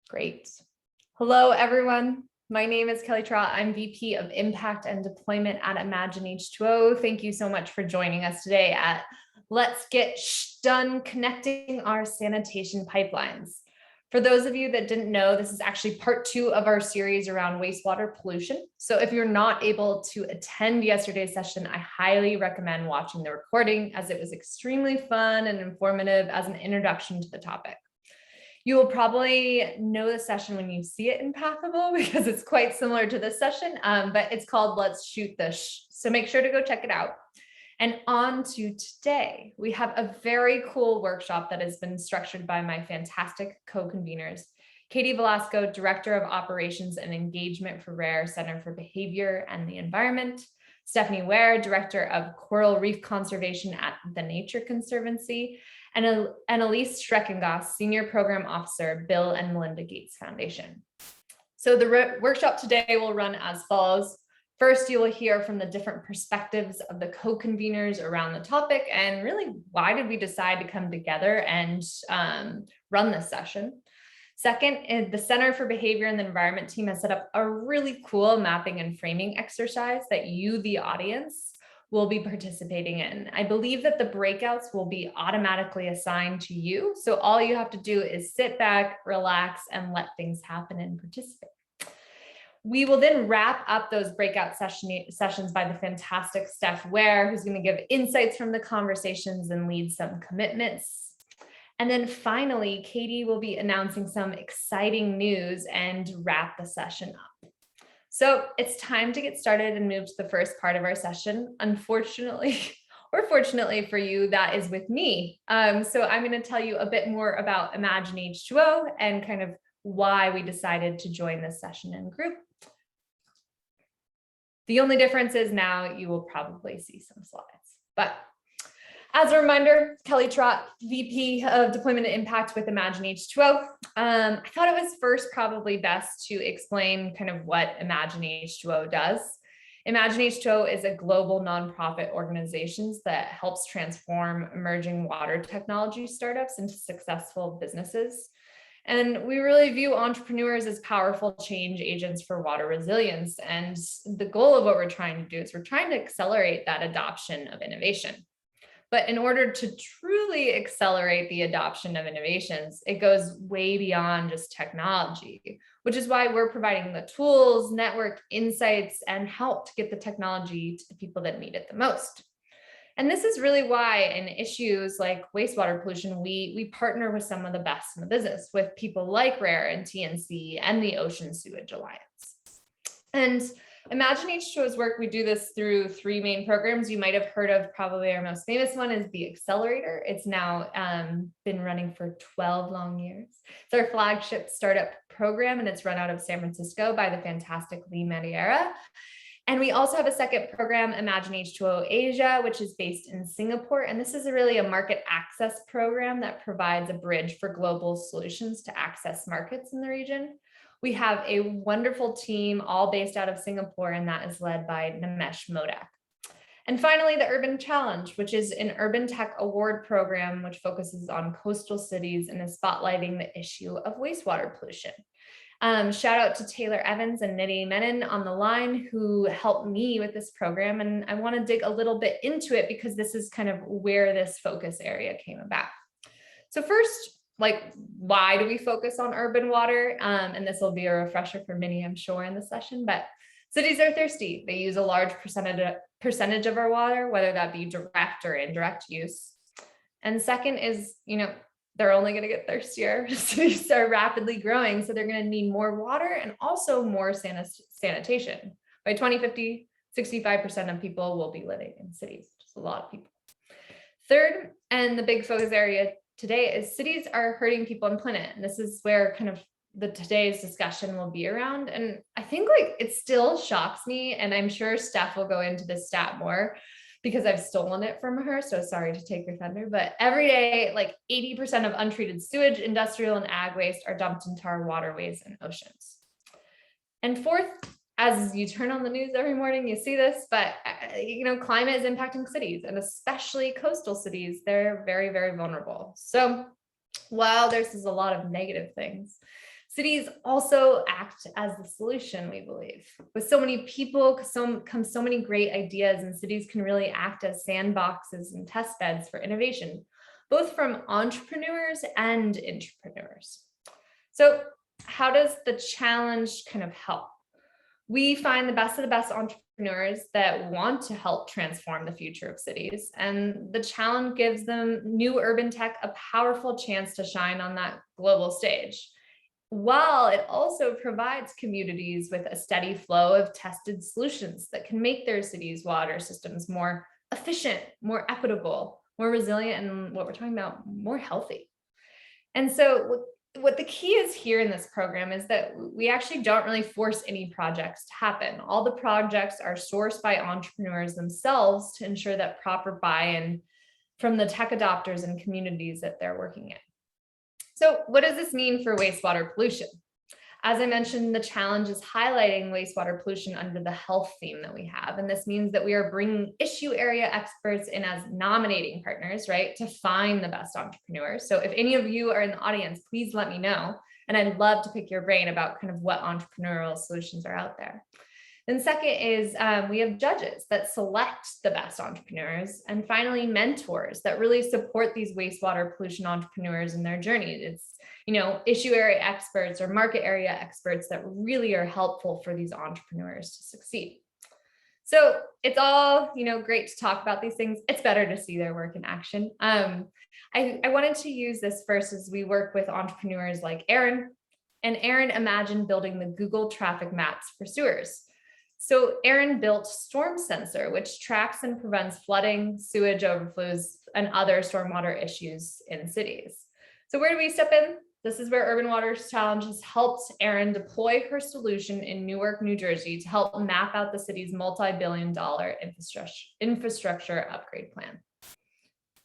Great. Hello, everyone. My name is Kelly Trott. I'm VP of Impact and Deployment at Imagine H2O. Thank you so much for joining us today at Let's Get Done Connecting Our Sanitation Pipelines. For those of you that didn't know, this is actually part 2 of our series around wastewater pollution. So if you're not able to attend yesterday's session, I highly recommend watching the recording as it was extremely fun and informative as an introduction to the topic. You will probably know the session when you see it in Pathable because it's quite similar to this session, but it's called Let's Shoot the Sh. So make sure to go check it out. And on to today, we have a very cool workshop that has been structured by my fantastic co-conveners, Katie Velasco, Director of Operations and Engagement for RARE Center for Behavior and the Environment, Stephanie Ware, Director of Coral Reef Conservation at the Nature Conservancy, and Elise Schreckengoss, Senior Program Officer, Bill and Melinda Gates Foundation. So the workshop today will run as follows. First, you will hear from the different perspectives of the co-conveners around the topic and really why did we decide to come together and run this session. Second, the Center for Behavior and the Environment team has set up a really cool mapping and framing exercise that you, the audience, will be participating in. I believe that the breakouts will be automatically assigned to you. So all you have to do is sit back, relax, and let things happen and participate. We will then wrap up those breakout sessions by the fantastic Steph Ware, who's going to give insights from the conversations and lead some commitments. And then finally, Katie will be announcing some exciting news and wrap the session up. So it's time to get started and move to the first part of our session. Unfortunately, or fortunately for you, that is with me. So I'm going to tell you a bit more about Imagine H2O and kind of why we decided to join this session in group. The only difference is now you will probably see some slides, but as a reminder, Kelly Trott, VP of Deployment and Impact with Imagine H2O. I thought it was first probably best to explain kind of what Imagine H2O does. Imagine H2O is a global nonprofit organization that helps transform emerging water technology startups into successful businesses. And we really view entrepreneurs as powerful change agents for water resilience. And the goal of what we're trying to do is we're trying to accelerate that adoption of innovation. But in order to truly accelerate the adoption of innovations, it goes way beyond just technology, which is why we're providing the tools, network insights, and help to get the technology to the people that need it the most. And this is really why in issues like wastewater pollution, we partner with some of the best in the business, with people like RARE and TNC and the Ocean Sewage Alliance. And Imagine H2O's work, we do this through 3 main programs. You might have heard of, probably our most famous one is the Accelerator. It's now been running for 12 long years. It's our flagship startup program, and it's run out of San Francisco by the fantastic Lee Mediera. And we also have a second program, Imagine H2O Asia, which is based in Singapore. And this is really a market access program that provides a bridge for global solutions to access markets in the region. We have a wonderful team all based out of Singapore, and that is led by Nimesh Modak. And finally, the Urban Challenge, which is an urban tech award program, which focuses on coastal cities and is spotlighting the issue of wastewater pollution. Shout out to Taylor Evans and Nidhi Menon on the line who helped me with this program. And I want to dig a little bit into it because this is kind of where this focus area came about. So first, why do we focus on urban water? And this will be a refresher for many, I'm sure, in the session, but cities are thirsty. They use a large percentage of our water, whether that be direct or indirect use. And second is, they're only going to get thirstier. Cities are rapidly growing, so they're going to need more water and also more sanitation. By 2050, 65% of people will be living in cities, just a lot of people. Third, and the big focus area today is cities are hurting people on planet. And this is where kind of today's discussion will be around. And I think it still shocks me, and I'm sure Steph will go into this stat more because I've stolen it from her. So sorry to take your thunder, but every day, 80% of untreated sewage, industrial and ag waste are dumped into our waterways and oceans. And fourth, as you turn on the news every morning, you see this, but climate is impacting cities, and especially coastal cities. They're very, very vulnerable. So while there's a lot of negative things, Cities also act as the solution, we believe. With so many people come so many great ideas, and cities can really act as sandboxes and test beds for innovation, both from entrepreneurs and intrapreneurs. So how does the challenge kind of help? We find the best of the best entrepreneurs that want to help transform the future of cities, and the challenge gives them new urban tech a powerful chance to shine on that global stage, while it also provides communities with a steady flow of tested solutions that can make their cities' water systems more efficient, more equitable, more resilient, and what we're talking about, more healthy. And so what the key is here in this program is that we actually don't really force any projects to happen. All the projects are sourced by entrepreneurs themselves to ensure that proper buy-in from the tech adopters and communities that they're working in. So what does this mean for wastewater pollution? As I mentioned, the challenge is highlighting wastewater pollution under the health theme that we have. And this means that we are bringing issue area experts in as nominating partners, right, to find the best entrepreneurs. So if any of you are in the audience, please let me know. And I'd love to pick your brain about kind of what entrepreneurial solutions are out there. Then second is we have judges that select the best entrepreneurs, and finally mentors that really support these wastewater pollution entrepreneurs in their journey. It's, issue area experts or market area experts that really are helpful for these entrepreneurs to succeed. So it's all, great to talk about these things. It's better to see their work in action. I wanted to use this first as we work with entrepreneurs like Aaron, and Aaron imagined building the Google traffic maps for sewers. So Aaron built Storm Sensor, which tracks and prevents flooding, sewage overflows, and other stormwater issues in cities. So where do we step in? This is where Urban Waters Challenge has helped Aaron deploy her solution in Newark, New Jersey to help map out the city's multi-billion-dollar infrastructure upgrade plan.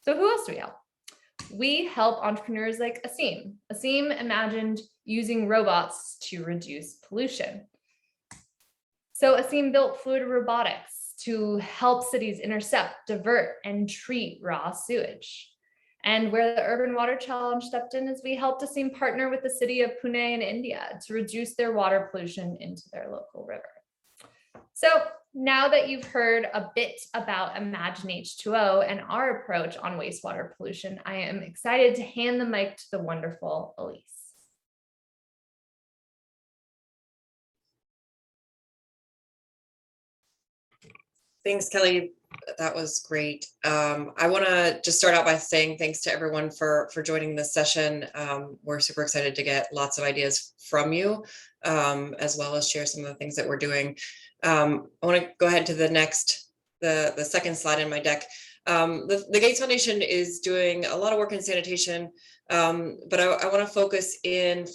So who else do we help? We help entrepreneurs like Asim. Asim imagined using robots to reduce pollution. So Asim built fluid robotics to help cities intercept, divert, and treat raw sewage. And where the Urban Water Challenge stepped in is we helped Asim partner with the city of Pune in India to reduce their water pollution into their local river. So now that you've heard a bit about Imagine H2O and our approach on wastewater pollution, I am excited to hand the mic to the wonderful Elise. Thanks, Kelly. That was great. I want to just start out by saying thanks to everyone for joining this session. We're super excited to get lots of ideas from you, as well as share some of the things that we're doing. I want to go ahead to the second slide in my deck. The Gates Foundation is doing a lot of work in sanitation, but I want to focus in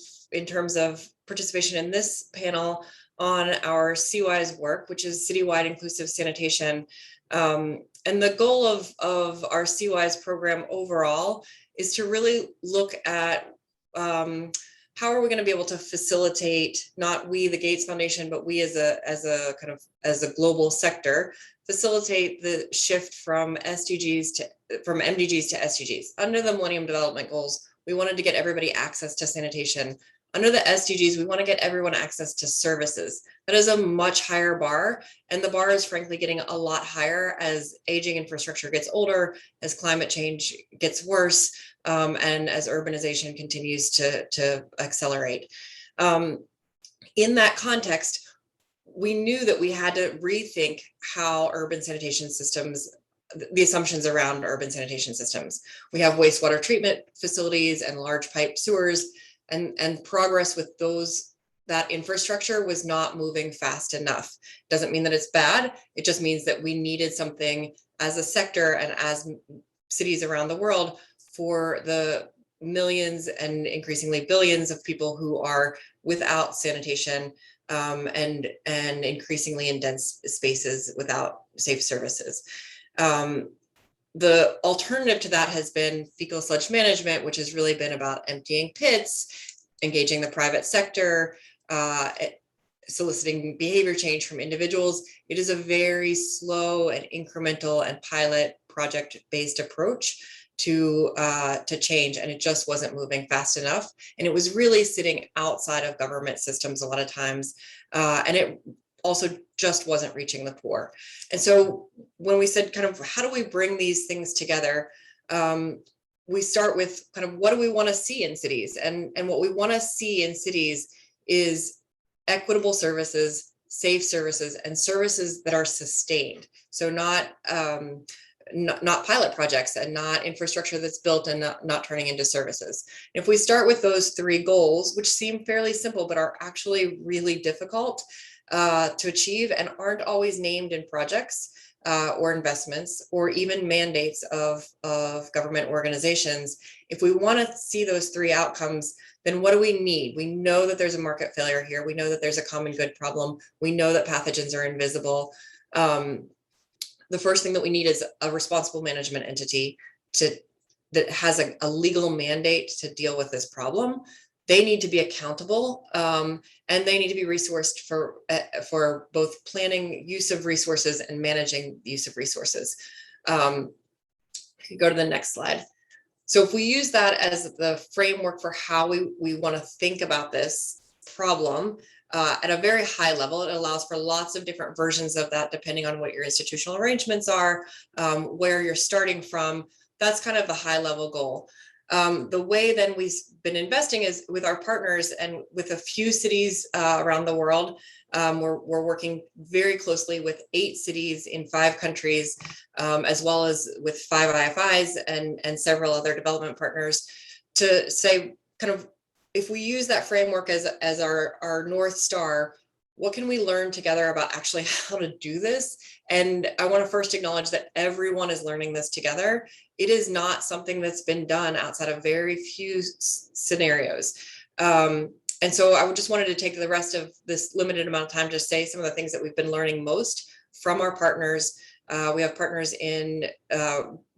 terms of participation in this panel on our CWISE work, which is citywide inclusive sanitation. And the goal of our CWISE program overall is to really look at how are we going to be able to facilitate, not we, the Gates Foundation, but we as a global sector, facilitate the shift from MDGs to SDGs. Under the Millennium Development Goals, we wanted to get everybody access to sanitation. Under the SDGs, we want to get everyone access to services. That is a much higher bar, and the bar is frankly getting a lot higher as aging infrastructure gets older, as climate change gets worse, and as urbanization continues to accelerate. In that context, we knew that we had to rethink how urban sanitation systems, the assumptions around urban sanitation systems. We have wastewater treatment facilities and large pipe sewers, and progress with that infrastructure was not moving fast enough. Doesn't mean that it's bad. It just means that we needed something as a sector and as cities around the world for the millions and increasingly billions of people who are without sanitation, and increasingly in dense spaces without safe services. The alternative to that has been fecal sludge management, which has really been about emptying pits, engaging the private sector, soliciting behavior change from individuals. It is a very slow and incremental and pilot project-based approach to change, and it just wasn't moving fast enough. And it was really sitting outside of government systems a lot of times, and it also just wasn't reaching the poor. And so when we said kind of how do we bring these things together, we start with kind of what do we want to see in cities, and what we want to see in cities is equitable services, safe services, and services that are sustained. So not pilot projects and not infrastructure that's built and not turning into services. If we start with those three goals, which seem fairly simple, but are actually really difficult to achieve and aren't always named in projects or investments or even mandates of government organizations, if we want to see those three outcomes, then what do we need? We know that there's a market failure here. We know that there's a common good problem. We know that pathogens are invisible. The first thing that we need is a responsible management entity that has a legal mandate to deal with this problem. They need to be accountable, and they need to be resourced for both planning use of resources and managing the use of resources. You can go to the next slide. So if we use that as the framework for how we want to think about this problem, at a very high level, it allows for lots of different versions of that, depending on what your institutional arrangements are, where you're starting from. That's kind of the high level goal. The way then we've been investing is with our partners and with a few cities around the world. We're working very closely with 8 cities in 5 countries, as well as with 5 IFIs and several other development partners to say kind of, if we use that framework as our North Star, what can we learn together about actually how to do this? And I want to first acknowledge that everyone is learning this together. It is not something that's been done outside of very few scenarios. And so I just wanted to take the rest of this limited amount of time to say some of the things that we've been learning most from our partners. We have partners in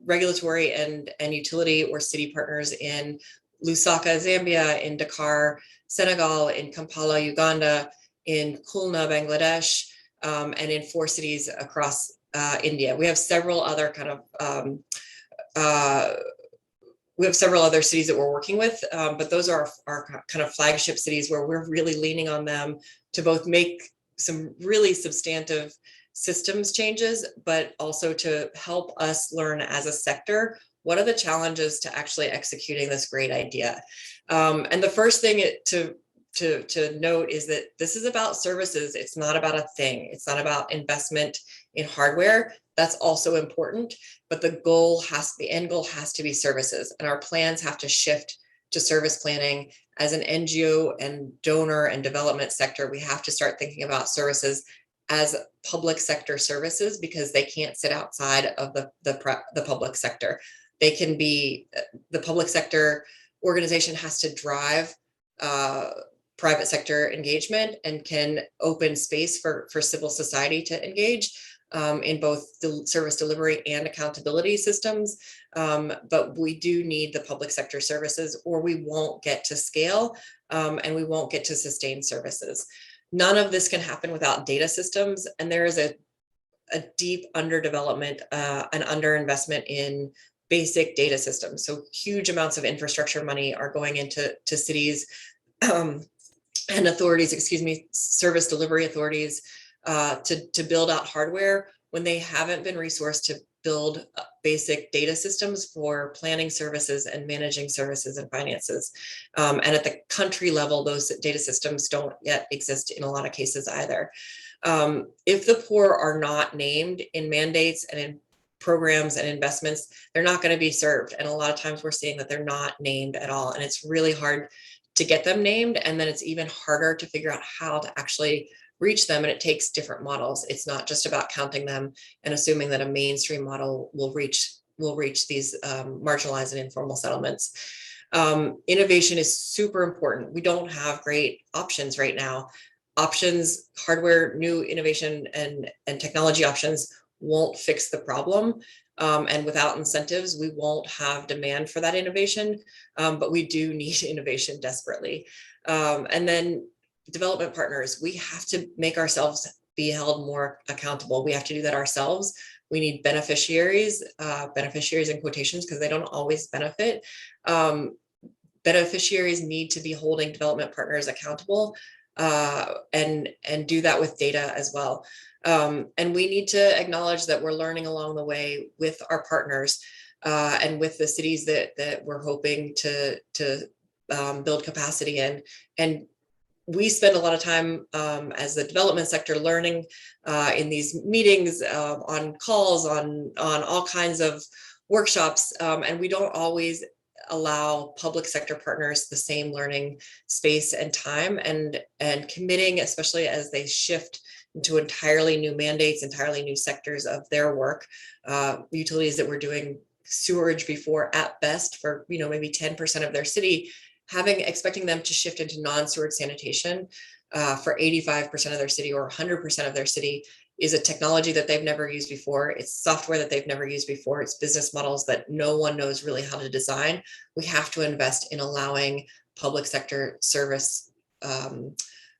regulatory and utility or city partners in Lusaka, Zambia, in Dakar, Senegal, in Kampala, Uganda, in Khulna, Bangladesh, and in 4 cities across India. We have several other we have several other cities that we're working with, but those are our kind of flagship cities where we're really leaning on them to both make some really substantive systems changes, but also to help us learn as a sector, what are the challenges to actually executing this great idea? And the first thing to note is that this is about services. It's not about a thing. It's not about investment in hardware. That's also important, but the end goal has to be services, and our plans have to shift to service planning. As an NGO and donor and development sector, we have to start thinking about services as public sector services, because they can't sit outside of the public sector. They can be, the public sector organization has to drive private sector engagement and can open space for civil society to engage in both the service delivery and accountability systems. But we do need the public sector services, or we won't get to scale and we won't get to sustain services. None of this can happen without data systems. And there is a deep underdevelopment and underinvestment in basic data systems. So huge amounts of infrastructure money are going into cities and authorities, service delivery authorities, to build out hardware when they haven't been resourced to build basic data systems for planning services and managing services and finances. And at the country level, those data systems don't yet exist in a lot of cases either. If the poor are not named in mandates and in programs and investments, they're not going to be served. And a lot of times we're seeing that they're not named at all. And it's really hard to get them named. And then it's even harder to figure out how to actually reach them. And it takes different models. It's not just about counting them and assuming that a mainstream model will reach these marginalized and informal settlements. Innovation is super important. We don't have great options right now. Options, hardware, new innovation and technology options won't fix the problem. And without incentives, we won't have demand for that innovation, but we do need innovation desperately. And then development partners, we have to make ourselves be held more accountable. We have to do that ourselves. We need beneficiaries, beneficiaries in quotations, because they don't always benefit. Beneficiaries need to be holding development partners accountable, and do that with data as well. And we need to acknowledge that we're learning along the way with our partners, and with the cities that we're hoping to build capacity in. And we spend a lot of time as the development sector learning in these meetings, on calls, on all kinds of workshops, and we don't always allow public sector partners the same learning space and time, and committing, especially as they shift into entirely new mandates, entirely new sectors of their work. Utilities that were doing sewerage before, at best, for maybe 10% of their city, expecting them to shift into non-sewage sanitation for 85% of their city or 100% of their city is a technology that they've never used before. It's software that they've never used before. It's business models that no one knows really how to design. We have to invest in allowing public sector service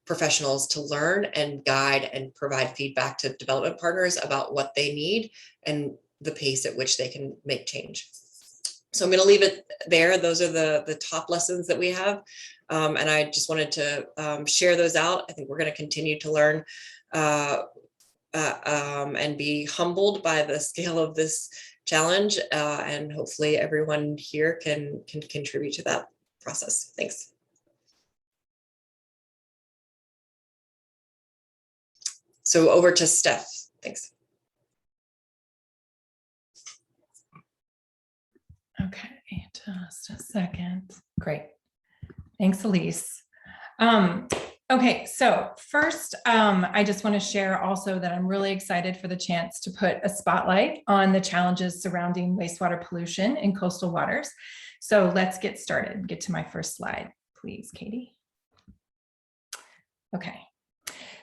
professionals to learn and guide and provide feedback to development partners about what they need and the pace at which they can make change. So I'm going to leave it there. Those are the top lessons that we have. And I just wanted to share those out. I think we're going to continue to learn and be humbled by the scale of this challenge. And hopefully everyone here can contribute to that process. Thanks. So over to Steph. Thanks. Okay, just a second. Great. Thanks, Elise. Okay, so first, I just want to share also that I'm really excited for the chance to put a spotlight on the challenges surrounding wastewater pollution in coastal waters. So let's get started. Get to my first slide, please, Katie. Okay.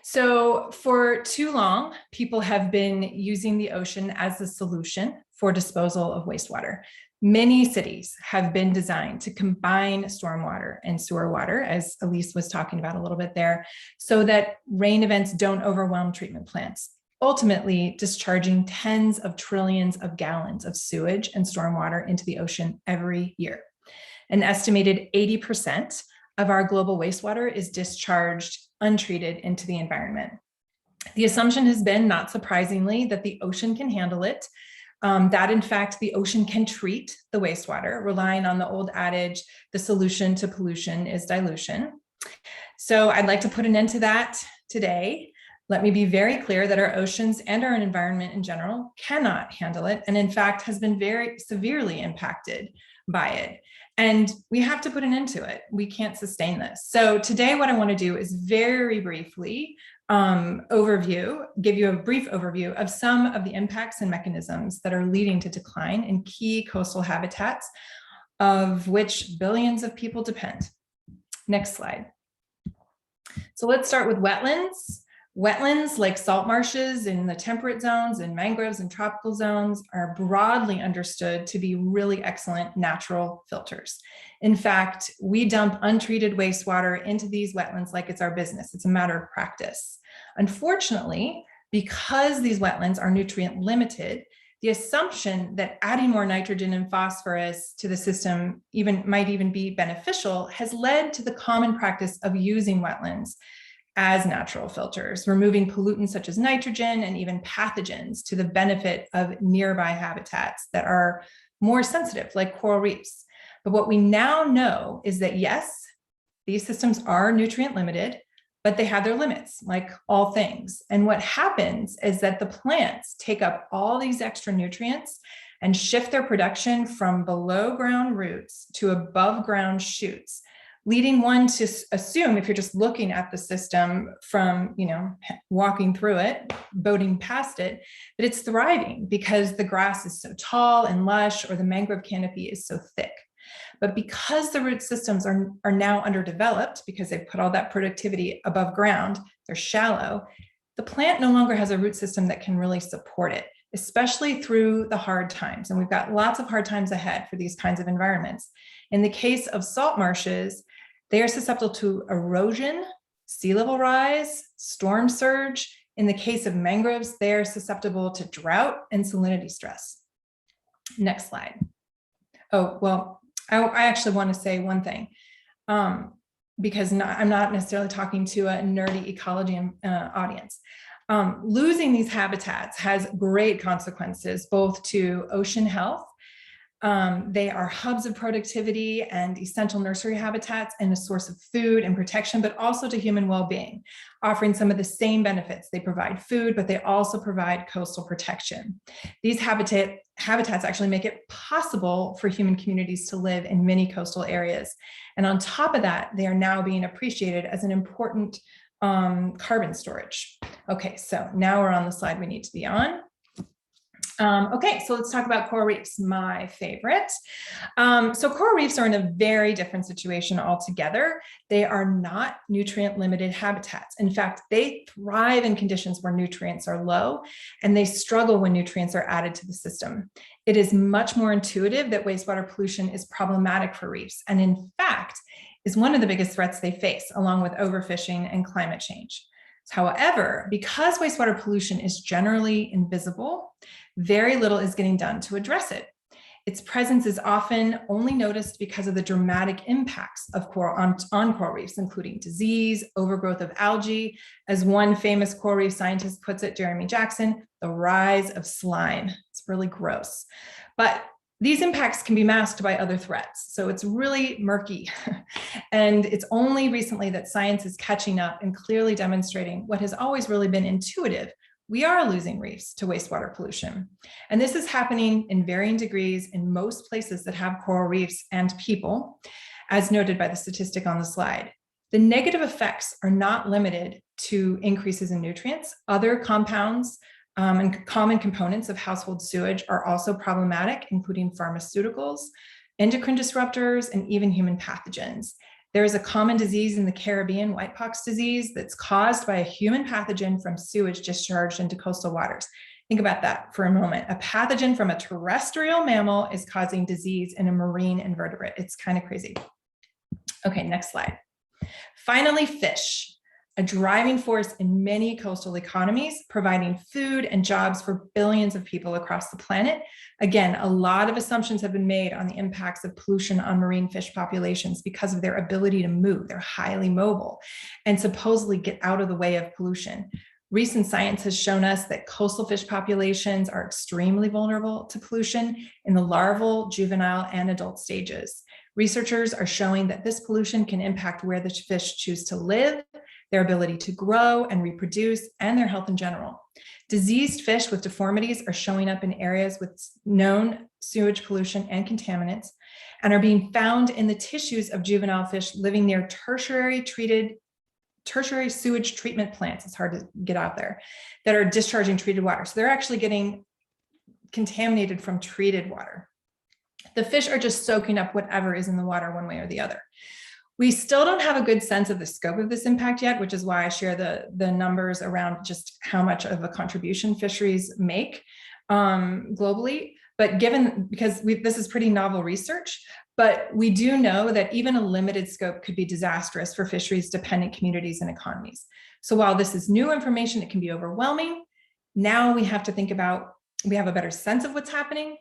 So for too long, people have been using the ocean as the solution for disposal of wastewater. Many cities have been designed to combine stormwater and sewer water, as Elise was talking about a little bit there, so that rain events don't overwhelm treatment plants, ultimately discharging tens of trillions of gallons of sewage and stormwater into the ocean every year. An estimated 80% of our global wastewater is discharged untreated into the environment. The assumption has been, not surprisingly, that the ocean can handle it, that in fact the ocean can treat the wastewater, relying on the old adage, the solution to pollution is dilution. So I'd like to put an end to that today. Let me be very clear that our oceans and our environment in general cannot handle it, and in fact has been very severely impacted by it. And we have to put an end to it. We can't sustain this. So today what I want to do is very briefly give you a brief overview of some of the impacts and mechanisms that are leading to decline in key coastal habitats, of which billions of people depend. Next slide. So let's start with wetlands. Wetlands, like salt marshes in the temperate zones and mangroves in tropical zones, are broadly understood to be really excellent natural filters. In fact, we dump untreated wastewater into these wetlands like it's our business. It's a matter of practice. Unfortunately, because these wetlands are nutrient limited, the assumption that adding more nitrogen and phosphorus to the system might even be beneficial has led to the common practice of using wetlands as natural filters, removing pollutants such as nitrogen and even pathogens to the benefit of nearby habitats that are more sensitive, like coral reefs. But what we now know is that yes, these systems are nutrient limited, but they have their limits, like all things. And what happens is that the plants take up all these extra nutrients and shift their production from below ground roots to above ground shoots, leading one to assume, if you're just looking at the system from, walking through it, boating past it, that it's thriving because the grass is so tall and lush, or the mangrove canopy is so thick. But because the root systems are now underdeveloped, because they've put all that productivity above ground, they're shallow, the plant no longer has a root system that can really support it, especially through the hard times. And we've got lots of hard times ahead for these kinds of environments. In the case of salt marshes, they are susceptible to erosion, sea level rise, storm surge, In the case of mangroves, they're susceptible to drought and salinity stress. Next slide. Oh, well, I actually want to say one thing, because I'm not necessarily talking to a nerdy ecology audience. Losing these habitats has great consequences, both to ocean health. They are hubs of productivity and essential nursery habitats and a source of food and protection, but also to human well-being, offering some of the same benefits. They provide food, but they also provide coastal protection. These habitats actually make it possible for human communities to live in many coastal areas. And on top of that, they are now being appreciated as an important carbon storage. Okay, so now we're on the slide we need to be on. Okay, so let's talk about coral reefs, my favorite. So coral reefs are in a very different situation altogether. They are not nutrient limited habitats. In fact, they thrive in conditions where nutrients are low, and they struggle when nutrients are added to the system. It is much more intuitive that wastewater pollution is problematic for reefs, and in fact, is one of the biggest threats they face, along with overfishing and climate change. However, because wastewater pollution is generally invisible, very little is getting done to address it. Its presence is often only noticed because of the dramatic impacts of on coral reefs, including disease, overgrowth of algae. As one famous coral reef scientist puts it, Jeremy Jackson, the rise of slime. It's really gross. But these impacts can be masked by other threats, so it's really murky. And it's only recently that science is catching up and clearly demonstrating what has always really been intuitive. We are losing reefs to wastewater pollution. And this is happening in varying degrees in most places that have coral reefs and people, as noted by the statistic on the slide. The negative effects are not limited to increases in nutrients. Other compounds and common components of household sewage are also problematic, including pharmaceuticals, endocrine disruptors, and even human pathogens. There is a common disease in the Caribbean, whitepox disease, that's caused by a human pathogen from sewage discharged into coastal waters. Think about that for a moment. A pathogen from a terrestrial mammal is causing disease in a marine invertebrate. It's kind of crazy. Okay, next slide. Finally, fish. A driving force in many coastal economies, providing food and jobs for billions of people across the planet. Again, a lot of assumptions have been made on the impacts of pollution on marine fish populations because of their ability to move. They're highly mobile and supposedly get out of the way of pollution. Recent science has shown us that coastal fish populations are extremely vulnerable to pollution in the larval, juvenile, and adult stages. Researchers are showing that this pollution can impact where the fish choose to live, their ability to grow and reproduce, and their health in general. Diseased fish with deformities are showing up in areas with known sewage pollution and contaminants, and are being found in the tissues of juvenile fish living near tertiary sewage treatment plants. It's hard to get out there, that are discharging treated water. So they're actually getting contaminated from treated water. The fish are just soaking up whatever is in the water one way or the other. We still don't have a good sense of the scope of this impact yet, which is why I share the numbers around just how much of a contribution fisheries make globally. But because this is pretty novel research, but we do know that even a limited scope could be disastrous for fisheries dependent communities and economies. So while this is new information, it can be overwhelming. Now we have to think about, we have a better sense of what's happening,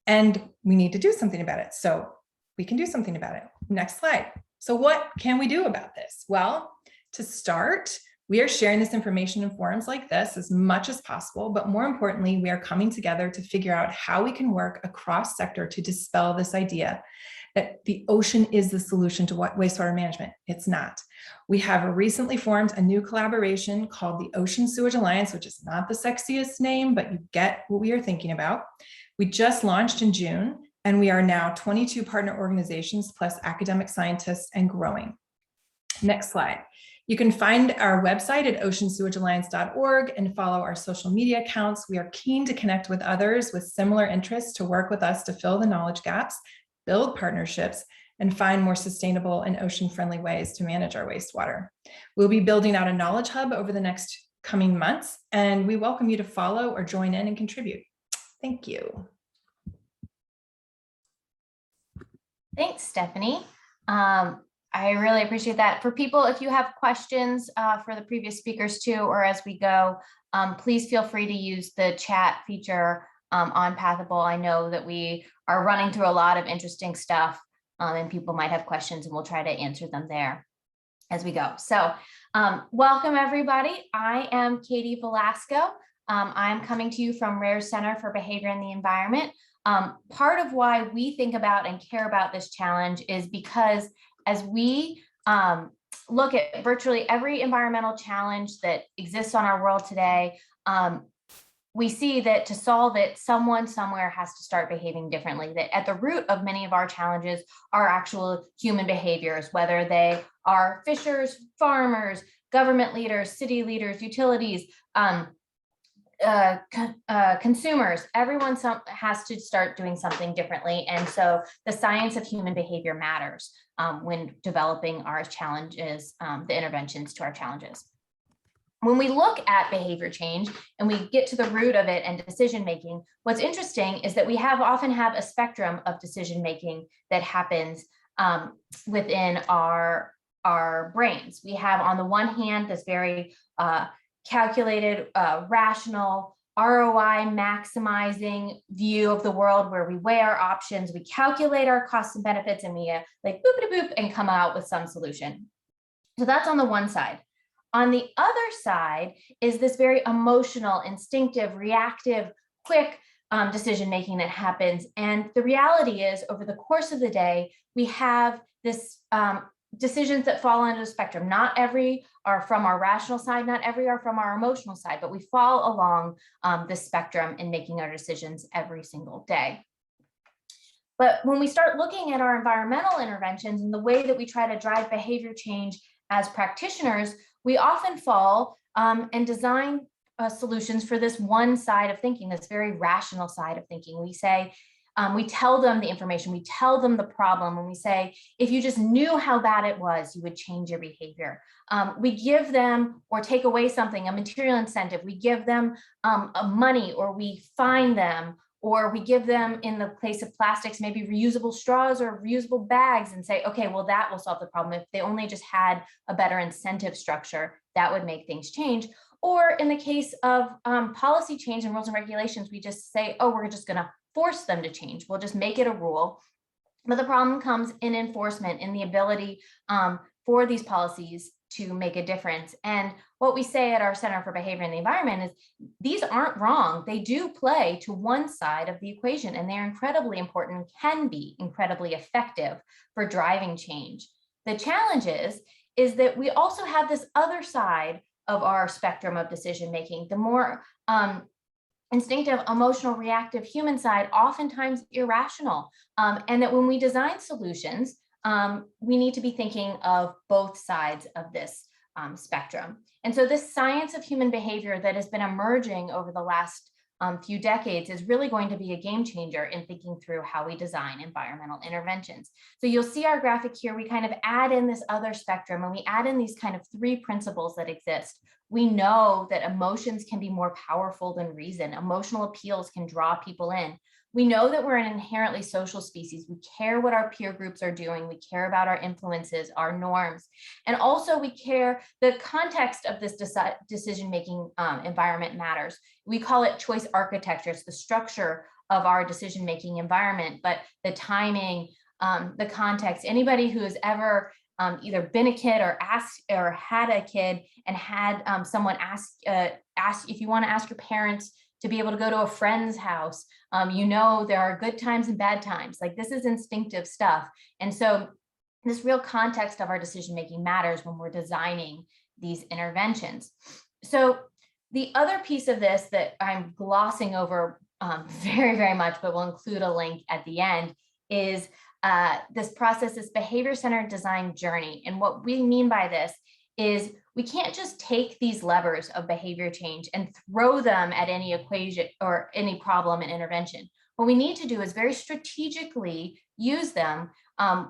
and we need to do something about it. So we can do something about it. Next slide. So what can we do about this? Well, to start, we are sharing this information in forums like this as much as possible, but more importantly, we are coming together to figure out how we can work across sector to dispel this idea that the ocean is the solution to wastewater management. It's not. We have recently formed a new collaboration called the Ocean Sewage Alliance, which is not the sexiest name, but you get what we are thinking about. We just launched in June, and we are now 22 partner organizations plus academic scientists and growing. Next slide. You can find our website at oceansewagealliance.org and follow our social media accounts. We are keen to connect with others with similar interests to work with us to fill the knowledge gaps, build partnerships, and find more sustainable and ocean-friendly ways to manage our wastewater. We'll be building out a knowledge hub over the next coming months, and we welcome you to follow or join in and contribute. Thank you. Thanks, Stephanie. I really appreciate that. For people, if you have questions for the previous speakers too, or as we go, please feel free to use the chat feature on Pathable. I know that we are running through a lot of interesting stuff, and people might have questions, and we'll try to answer them there as we go. So welcome, everybody. I am Katie Velasco. I'm coming to you from RARE's Center for Behavior and the Environment. Part of why we think about and care about this challenge is because as we look at virtually every environmental challenge that exists on our world today, we see that to solve it, someone somewhere has to start behaving differently. That at the root of many of our challenges are actual human behaviors, whether they are fishers, farmers, government leaders, city leaders, utilities, consumers. Everyone has to start doing something differently. And so the science of human behavior matters when developing our challenges, the interventions to our challenges. When we look at behavior change and we get to the root of it and decision making, what's interesting is that we often have a spectrum of decision making that happens within our brains. We have, on the one hand, this very calculated, rational, ROI maximizing view of the world where we weigh our options, we calculate our costs and benefits, and we like boop, boop, boop, and come out with some solution. So that's on the one side. On the other side is this very emotional, instinctive, reactive, quick decision-making that happens. And the reality is, over the course of the day, we have this decisions that fall under the spectrum. Not every are from our rational side, not every are from our emotional side, but we fall along this spectrum in making our decisions every single day. But when we start looking at our environmental interventions and the way that we try to drive behavior change as practitioners, we often fall and design solutions for this one side of thinking, this very rational side of thinking. We say, we tell them the information, we tell them the problem, and we say, if you just knew how bad it was, you would change your behavior. We give them or take away something, a material incentive, we give them money, or we fine them, or we give them, in the place of plastics, maybe reusable straws or reusable bags, and say, okay, well, that will solve the problem. If they only just had a better incentive structure, that would make things change. Or in the case of policy change and rules and regulations, we just say, oh, we're just gonna force them to change. We'll just make it a rule. But the problem comes in enforcement, in the ability for these policies to make a difference. And what we say at our Center for Behavior and the Environment is these aren't wrong. They do play to one side of the equation, and they're incredibly important and can be incredibly effective for driving change. The challenge is that we also have this other side of our spectrum of decision making, the more instinctive, emotional, reactive human side, oftentimes irrational. And that when we design solutions, we need to be thinking of both sides of this spectrum. And so this science of human behavior that has been emerging over the last few decades is really going to be a game changer in thinking through how we design environmental interventions. So you'll see our graphic here, we kind of add in this other spectrum, and we add in these kind of three principles that exist. We know that emotions can be more powerful than reason. Emotional appeals can draw people in. We know that we're an inherently social species. We care what our peer groups are doing. We care about our influences, our norms. And also we care, the context of this decision-making environment matters. We call it choice architecture. It's the structure of our decision-making environment, but the timing, the context, anybody who has ever either been a kid or asked or had a kid and had someone ask if you want to ask your parents to be able to go to a friend's house, you know there are good times and bad times. Like, this is instinctive stuff. And so this real context of our decision making matters when we're designing these interventions. So the other piece of this that I'm glossing over very, very much, but we'll include a link at the end, is this process, this behavior-centered design journey. And what we mean by this is we can't just take these levers of behavior change and throw them at any equation or any problem and intervention. What we need to do is very strategically use them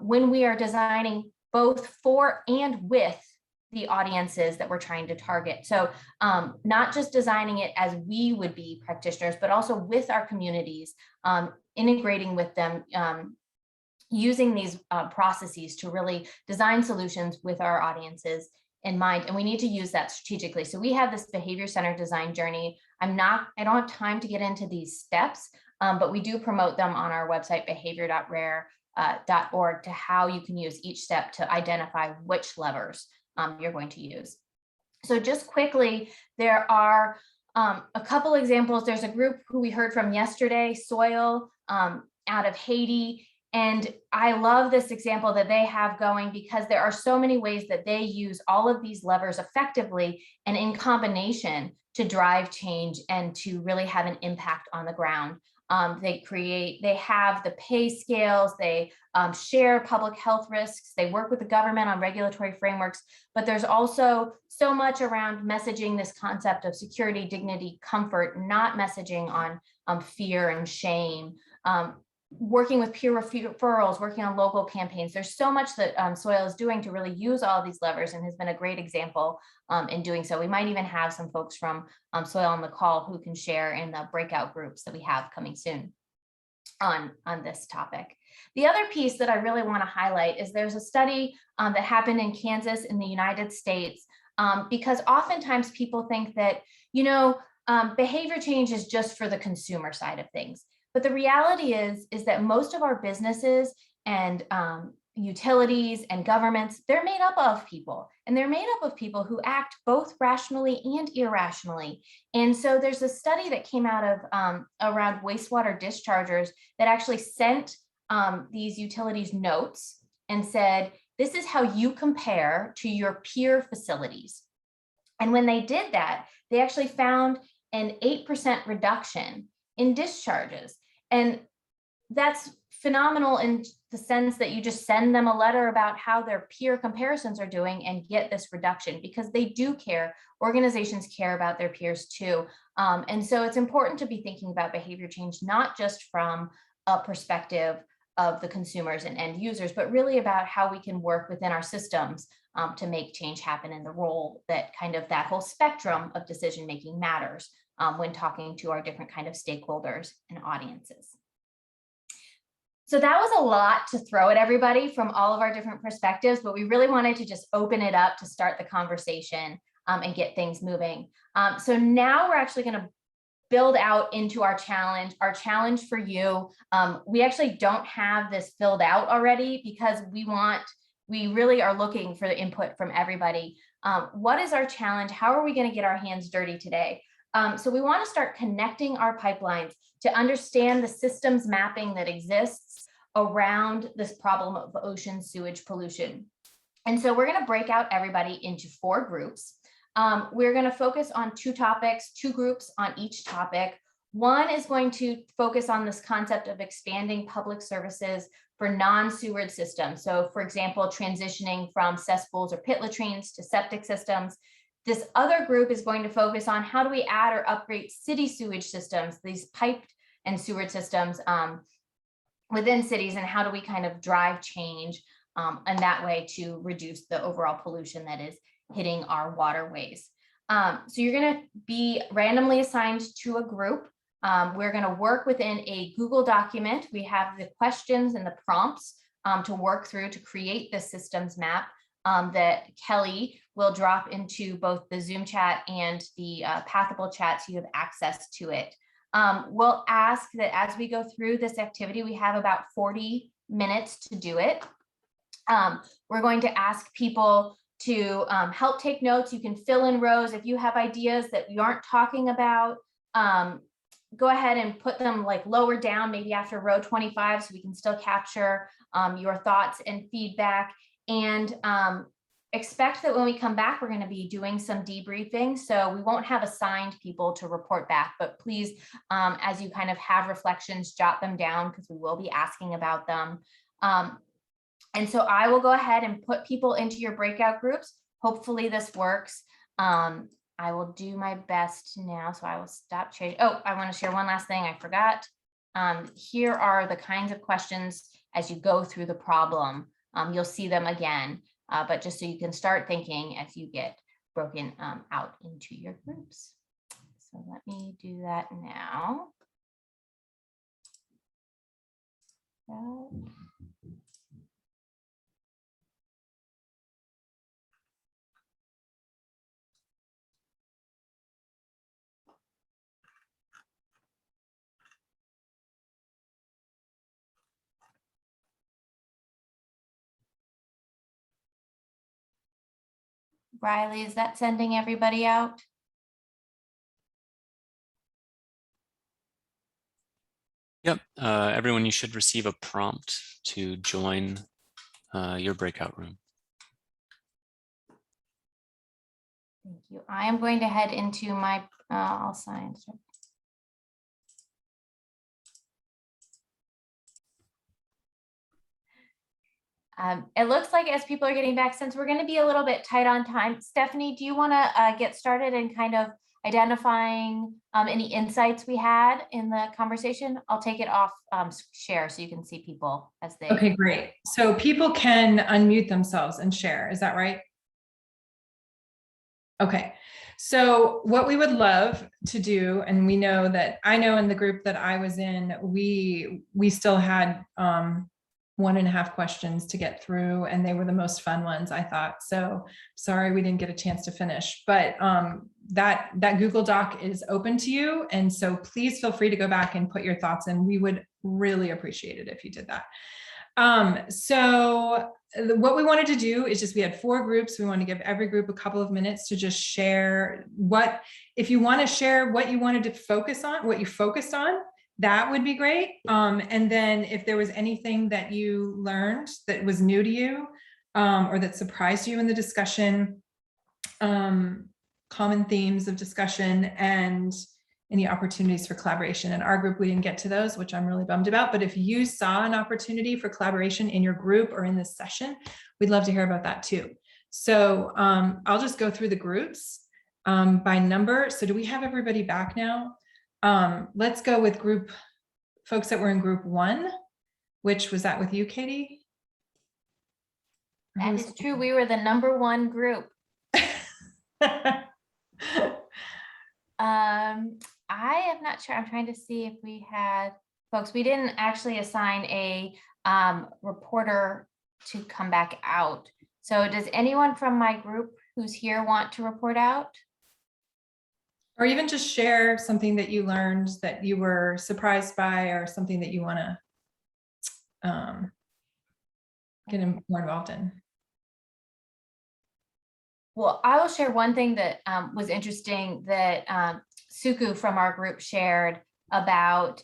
when we are designing both for and with the audiences that we're trying to target. So not just designing it as we would be practitioners, but also with our communities, integrating with them, using these processes to really design solutions with our audiences in mind, and we need to use that strategically. So we have this behavior-centered design journey. I don't have time to get into these steps, but we do promote them on our website, behavior.rare.org, to how you can use each step to identify which levers you're going to use. So just quickly, there are a couple examples. There's a group who we heard from yesterday, Soil, out of Haiti. And I love this example that they have going, because there are so many ways that they use all of these levers effectively and in combination to drive change and to really have an impact on the ground. They have the pay scales, they share public health risks, they work with the government on regulatory frameworks, but there's also so much around messaging this concept of security, dignity, comfort, not messaging on fear and shame, working with peer referrals, working on local campaigns. There's so much that Soil is doing to really use all of these levers, and has been a great example in doing so. We might even have some folks from Soil on the call who can share in the breakout groups that we have coming soon on this topic. The other piece that I really want to highlight is there's a study that happened in Kansas in the United States, because oftentimes people think that, behavior change is just for the consumer side of things. But the reality is that most of our businesses and utilities and governments, they're made up of people, and they're made up of people who act both rationally and irrationally. And so there's a study that came out of around wastewater dischargers that actually sent these utilities notes and said, this is how you compare to your peer facilities. And when they did that, they actually found an 8% reduction in discharges. And that's phenomenal in the sense that you just send them a letter about how their peer comparisons are doing and get this reduction, because they do care. Organizations care about their peers too. And so it's important to be thinking about behavior change, not just from a perspective of the consumers and end users, but really about how we can work within our systems to make change happen, in the role that that whole spectrum of decision-making matters when talking to our different kind of stakeholders and audiences. So that was a lot to throw at everybody from all of our different perspectives, but we really wanted to just open it up to start the conversation and get things moving. So now we're actually going to build out into our challenge. Our challenge for you, we actually don't have this filled out already, because we really are looking for the input from everybody. What is our challenge? How are we going to get our hands dirty today? So we want to start connecting our pipelines to understand the systems mapping that exists around this problem of ocean sewage pollution. And so we're going to break out everybody into 4 groups. We're going to focus on 2 topics, 2 groups on each topic. One is going to focus on this concept of expanding public services for non-sewerage systems. So for example, transitioning from cesspools or pit latrines to septic systems. This other group is going to focus on how do we add or upgrade city sewage systems, these piped and sewage systems within cities, and how do we drive change and that way to reduce the overall pollution that is hitting our waterways. So you're going to be randomly assigned to a group. We're going to work within a Google document. We have the questions and the prompts to work through to create the systems map that Kelly will drop into both the Zoom chat and the Pathable chat, so you have access to it. We'll ask that as we go through this activity, we have about 40 minutes to do it. We're going to ask people to help take notes. You can fill in rows. If you have ideas that we aren't talking about, go ahead and put them lower down, maybe after row 25, so we can still capture your thoughts and feedback. And expect that when we come back, we're going to be doing some debriefing. So we won't have assigned people to report back, but please, as you have reflections, jot them down, because we will be asking about them. And so I will go ahead and put people into your breakout groups. Hopefully this works. I will do my best now. So I will stop sharing. Oh, I want to share one last thing I forgot. Here are the kinds of questions as you go through the problem. You'll see them again, but just so you can start thinking as you get broken out into your groups. So let me do that now. Riley, is that sending everybody out? Yep, everyone, you should receive a prompt to join your breakout room. Thank you. I am going to head into my, I'll sign. It looks like as people are getting back, since we're going to be a little bit tight on time, Stephanie, do you want to get started and kind of identifying any insights we had in the conversation? I'll take it off share so you can see people as they. Okay, great. So people can unmute themselves and share. Is that right? Okay. So what we would love to do, and we know that I know in the group that I was in, we still had 1.5 questions to get through, and they were the most fun ones, I thought. So sorry we didn't get a chance to finish, but that Google Doc is open to you. And so please feel free to go back and put your thoughts in. We would really appreciate it if you did that. So what we wanted to do is just, we had 4 groups. We want to give every group a couple of minutes to just share if you want to share what you wanted to focus on, what you focused on, that would be great. And then if there was anything that you learned that was new to you, or that surprised you in the discussion, common themes of discussion, and any opportunities for collaboration. In our group, we didn't get to those, which I'm really bummed about. But if you saw an opportunity for collaboration in your group or in this session, we'd love to hear about that too. So I'll just go through the groups by number. So do we have everybody back now? Let's go with folks that were in group 1, which was that with you, Katie? That is true. We were the #1 group. I am not sure. I'm trying to see if we had folks. We didn't actually assign a reporter to come back out. So does anyone from my group who's here want to report out? Or even just share something that you learned that you were surprised by, or something that you want to get more involved in. Well, I will share one thing that was interesting that Suku from our group shared about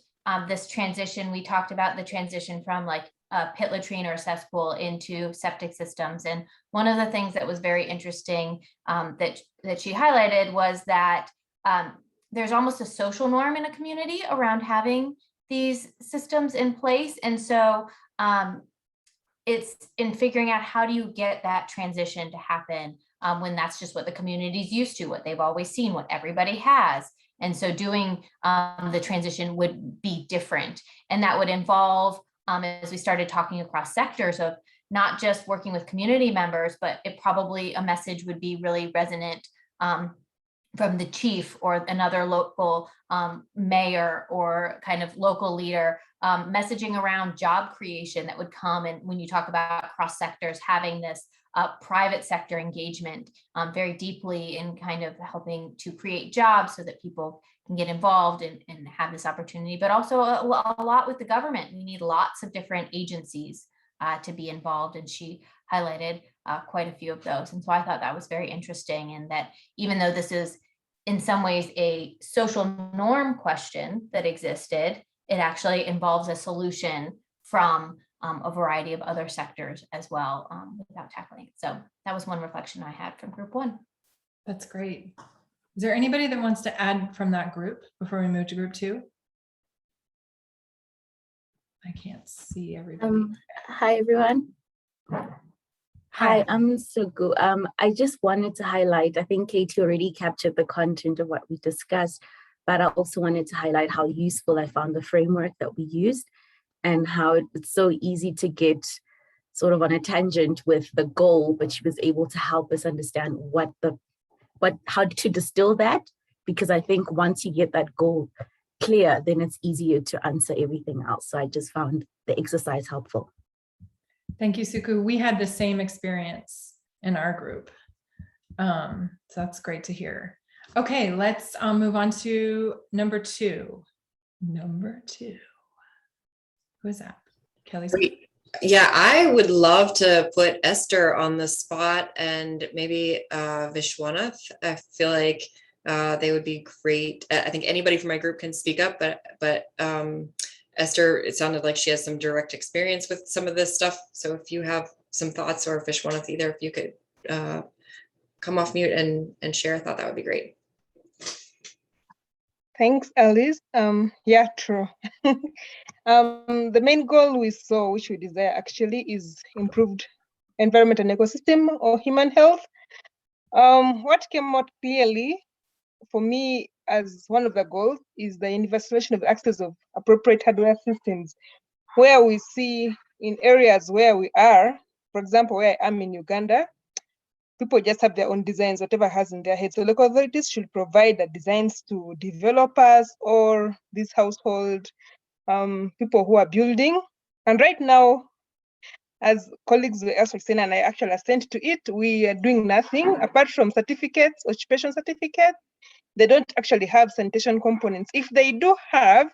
this transition. We talked about the transition from like a pit latrine or a cesspool into septic systems. And one of the things that was very interesting that she highlighted was that there's almost a social norm in a community around having these systems in place. And so it's in figuring out how do you get that transition to happen when that's just what the community's used to, what they've always seen, what everybody has. And so doing the transition would be different. And that would involve, as we started talking across sectors, of not just working with community members, but it probably a message would be really resonant from the chief or another local mayor or kind of local leader, messaging around job creation that would come. And when you talk about cross sectors, having this private sector engagement very deeply in kind of helping to create jobs so that people can get involved and have this opportunity, but also a lot with the government. We need lots of different agencies to be involved. And she highlighted quite a few of those. And so I thought that was very interesting, and that even though this is in some ways a social norm question that existed, it actually involves a solution from a variety of other sectors as well without tackling it. So that was one reflection I had from group 1. That's great. Is there anybody that wants to add from that group before we move to group 2? I can't see everybody. Hi, everyone. Hi, I'm Sugu. I just wanted to highlight, I think Katie already captured the content of what we discussed, but I also wanted to highlight how useful I found the framework that we used, and how it's so easy to get sort of on a tangent with the goal, but she was able to help us understand how to distill that, because I think once you get that goal clear, then it's easier to answer everything else. So I just found the exercise helpful. Thank you, Suku. We had the same experience in our group. So that's great to hear. Okay, let's move on to number 2. Number 2. Who is that? Kelly's. Yeah, I would love to put Esther on the spot and maybe Vishwanath. I feel like they would be great. I think anybody from my group can speak up, but Esther, it sounded like she has some direct experience with some of this stuff. So if you have some thoughts, or Vishwanath, either if you could come off mute and share, I thought that would be great. Thanks, Alice. Yeah, true. The main goal we saw, which we desire actually, is improved environment and ecosystem or human health. What came out clearly for me as one of the goals is the universalization of access of appropriate hardware systems, where we see in areas where we are, for example, where I am in Uganda, people just have their own designs, whatever has in their head. So local authorities should provide the designs to developers or these household people who are building. And right now, as colleagues were also saying, and I actually assent to it, we are doing nothing apart from certificates, occupation certificates. They don't actually have sanitation components. If they do have,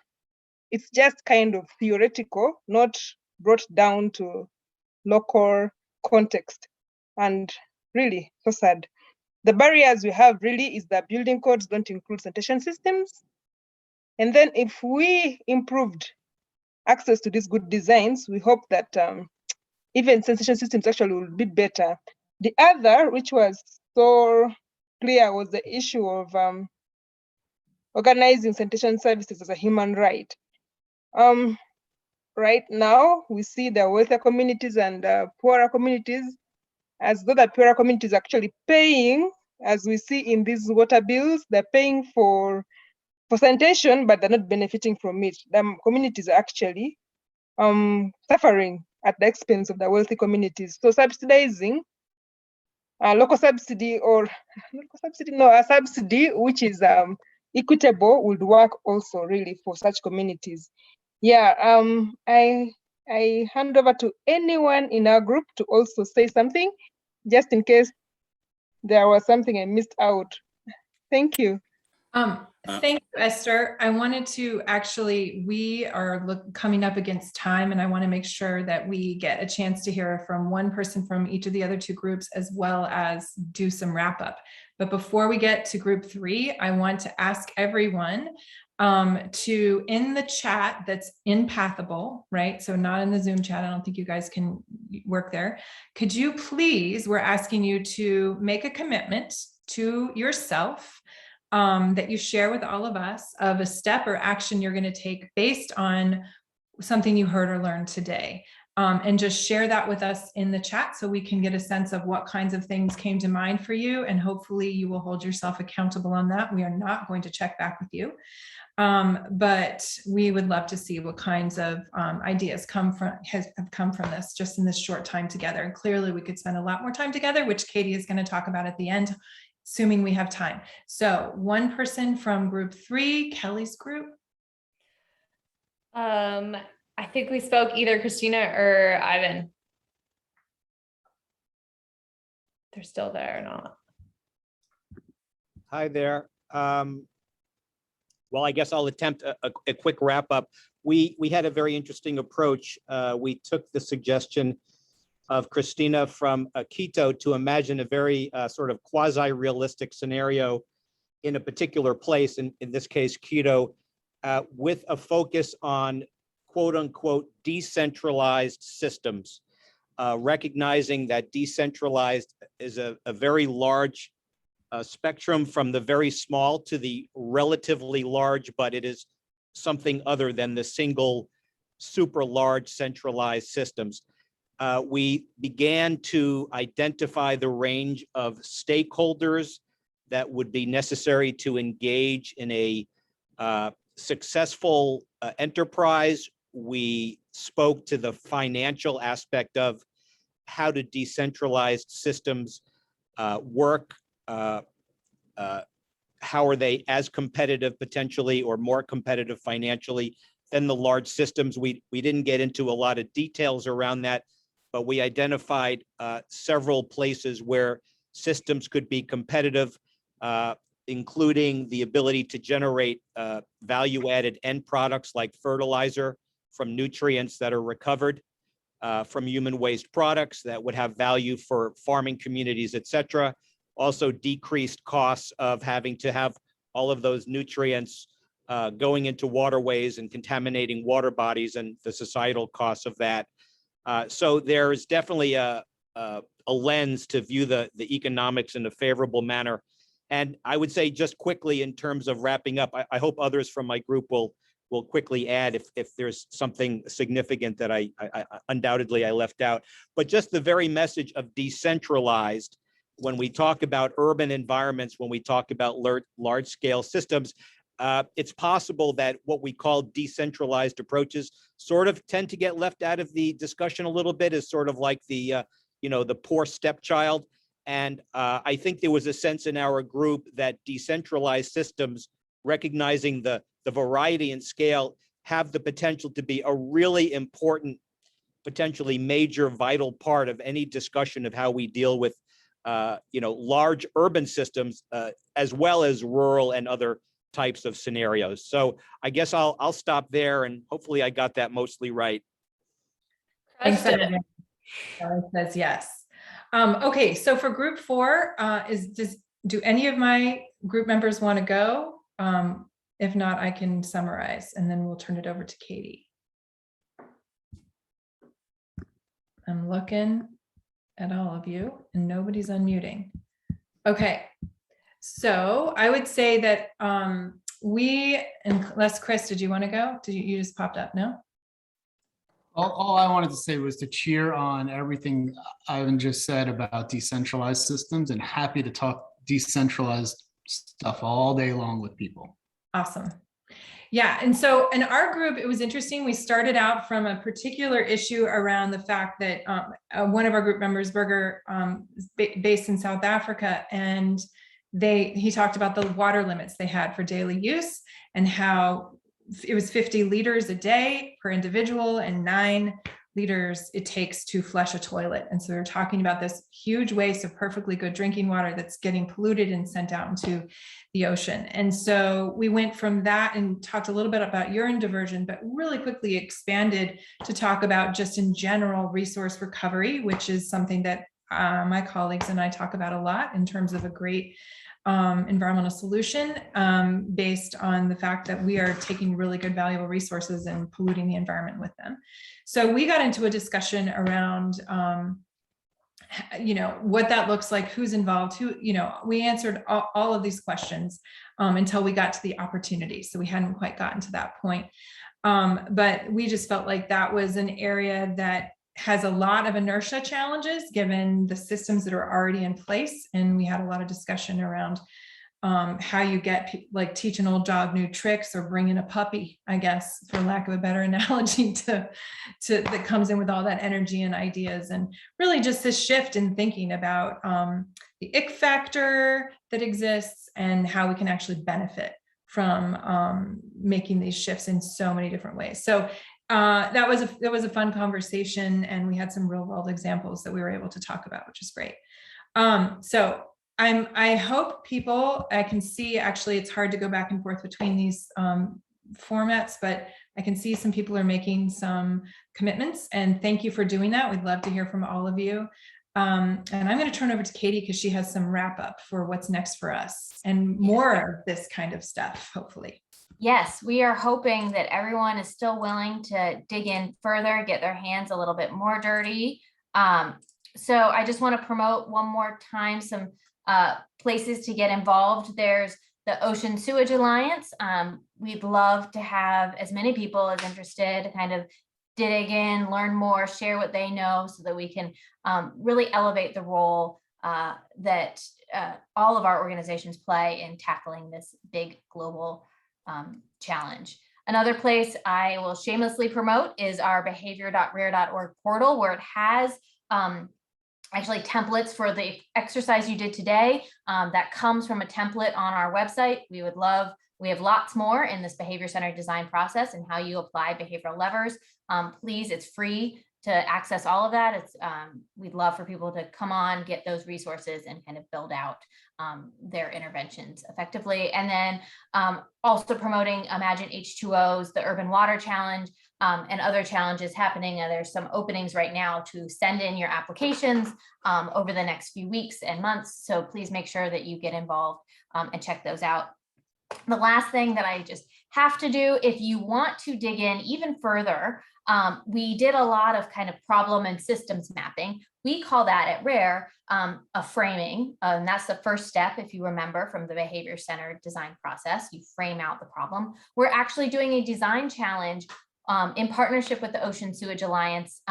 it's just kind of theoretical, not brought down to local context. And really, so sad. The barriers we have really is that building codes don't include sanitation systems. And then if we improved access to these good designs, we hope that even sanitation systems actually will be better. The other, which was so clear, was the issue of organizing sanitation services as a human right. Right now, we see the wealthier communities and poorer communities, as though the poorer communities are actually paying, as we see in these water bills, they're paying for sanitation, but they're not benefiting from it. The communities are actually suffering at the expense of the wealthy communities. So subsidizing local subsidy or a subsidy which is equitable would work also really for such communities. Yeah, I hand over to anyone in our group to also say something, just in case there was something I missed out. Thank you. Thank you, Esther. I wanted to actually, we are coming up against time, and I want to make sure that we get a chance to hear from one person from each of the other two groups, as well as do some wrap up. But before we get to group 3, I want to ask everyone to, in the chat that's in Pathable, right? So not in the Zoom chat. I don't think you guys can work there. Could you please, we're asking you to make a commitment to yourself that you share with all of us of a step or action you're going to take based on something you heard or learned today. And just share that with us in the chat so we can get a sense of what kinds of things came to mind for you. And hopefully you will hold yourself accountable on that. We are not going to check back with you. But we would love to see what kinds of ideas have come from this just in this short time together. And clearly we could spend a lot more time together, which Katie is going to talk about at the end, assuming we have time. So one person from group 3, Kelly's group. I think we spoke either Christina or Ivan. They're still there or not. Hi there. Well, I guess I'll attempt a quick wrap up. We had a very interesting approach. We took the suggestion of Christina from Quito to imagine a very sort of quasi-realistic scenario in a particular place, in this case, Quito, with a focus on quote unquote decentralized systems, recognizing that decentralized is a very large spectrum from the very small to the relatively large, but it is something other than the single super large centralized systems. We began to identify the range of stakeholders that would be necessary to engage in a successful enterprise. We spoke to the financial aspect of how do decentralized systems work. How are they as competitive potentially or more competitive financially than the large systems? We didn't get into a lot of details around that, but we identified several places where systems could be competitive, including the ability to generate value-added end products like fertilizer from nutrients that are recovered. from human waste products that would have value for farming communities, et cetera. Also decreased costs of having to have all of those nutrients going into waterways and contaminating water bodies and the societal costs of that. So there is definitely a lens to view the economics in a favorable manner. And I would say just quickly in terms of wrapping up, I hope others from my group will quickly add if there's something significant that I undoubtedly I left out. But just the very message of decentralized, when we talk about urban environments, when we talk about large scale systems, it's possible that what we call decentralized approaches sort of tend to get left out of the discussion a little bit, as sort of like the the poor stepchild. And I think there was a sense in our group that decentralized systems, recognizing the variety and scale, have the potential to be a really important, potentially major, vital part of any discussion of how we deal with large urban systems, as well as rural and other types of scenarios. So I guess I'll stop there, and hopefully I got that mostly right. Thanks, Senator. Kelly says yes. Okay, so for group 4, do any of my group members want to go? If not, I can summarize, and then we'll turn it over to Katie. I'm looking at all of you, and nobody's unmuting. Okay, so I would say that unless Chris, did you want to go? You just popped up? No. All I wanted to say was to cheer on everything Ivan just said about decentralized systems, and happy to talk decentralized stuff all day long with people. Awesome. Yeah, and so in our group, it was interesting. We started out from a particular issue around the fact that one of our group members, Berger, is based in South Africa, and he talked about the water limits they had for daily use, and how it was 50 liters a day per individual and 9 liters it takes to flush a toilet. And so we're talking about this huge waste of perfectly good drinking water that's getting polluted and sent out into the ocean. And so we went from that and talked a little bit about urine diversion, but really quickly expanded to talk about just in general resource recovery, which is something that my colleagues and I talk about a lot in terms of a great environmental solution based on the fact that we are taking really good, valuable resources and polluting the environment with them. So we got into a discussion around, what that looks like, who's involved, we answered all of these questions until we got to the opportunity. So we hadn't quite gotten to that point. But we just felt like that was an area that has a lot of inertia challenges given the systems that are already in place. And we had a lot of discussion around how you teach an old dog new tricks, or bring in a puppy, I guess, for lack of a better analogy, that comes in with all that energy and ideas. And really just this shift in thinking about the ick factor that exists and how we can actually benefit from making these shifts in so many different ways. So that was a fun conversation, and we had some real world examples that we were able to talk about, which is great. So I hope people, I can see, actually it's hard to go back and forth between these formats, but I can see some people are making some commitments, and thank you for doing that. We'd love to hear from all of you. And I'm going to turn over to Katie because she has some wrap up for what's next for us and more of this kind of stuff, hopefully. Yes, we are hoping that everyone is still willing to dig in further, get their hands a little bit more dirty. So I just want to promote one more time some places to get involved. There's the Ocean Sewage Alliance. We'd love to have as many people as interested to kind of dig in, learn more, share what they know, so that we can really elevate the role that all of our organizations play in tackling this big global challenge. Another place I will shamelessly promote is our behavior.rare.org portal, where it has actually templates for the exercise you did today. That comes from a template on our website. We have lots more in this behavior-centered design process and how you apply behavioral levers. Please, it's free. access all of that, it's we'd love for people to come on, get those resources, and kind of build out their interventions effectively. And then also promoting Imagine H2O's, the Urban Water Challenge, and other challenges happening. There's some openings right now to send in your applications over the next few weeks and months. So please make sure that you get involved and check those out. The last thing that I just have to do, if you want to dig in even further, we did a lot of kind of problem and systems mapping. We call that at RARE a framing, and that's the first step. If you remember from the behavior-centered design process, you frame out the problem. We're actually doing a design challenge in partnership with the Ocean Sewage Alliance,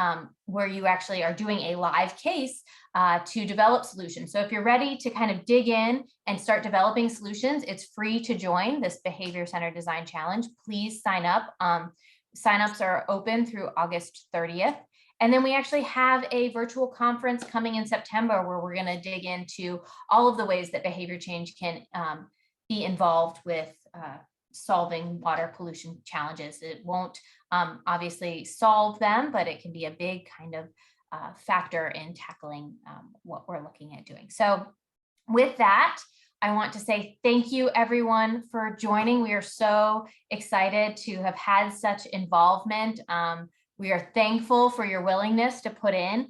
where you actually are doing a live case to develop solutions. So if you're ready to kind of dig in and start developing solutions, it's free to join this behavior-centered design challenge. Please sign up. Signups are open through August 30th. And then we actually have a virtual conference coming in September where we're going to dig into all of the ways that behavior change can be involved with solving water pollution challenges. It won't obviously solve them, but it can be a big kind of factor in tackling what we're looking at doing. So with that, I want to say thank you everyone for joining. We are so excited to have had such involvement. We are thankful for your willingness to put in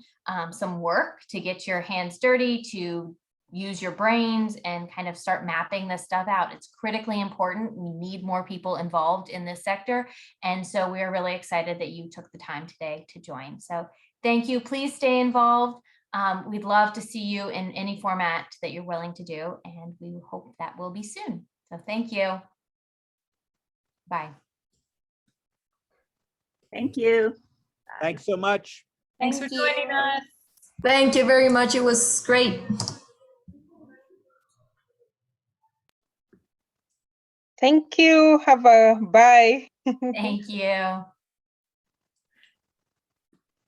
some work, to get your hands dirty, to use your brains and kind of start mapping this stuff out. It's critically important. We need more people involved in this sector. And so we are really excited that you took the time today to join. So thank you. Please stay involved. We'd love to see you in any format that you're willing to do, and we hope that will be soon. So thank you. Bye. Thank you. Thanks so much. Thanks for joining us. Thank you very much. It was great. Thank you. Have a bye. Thank you.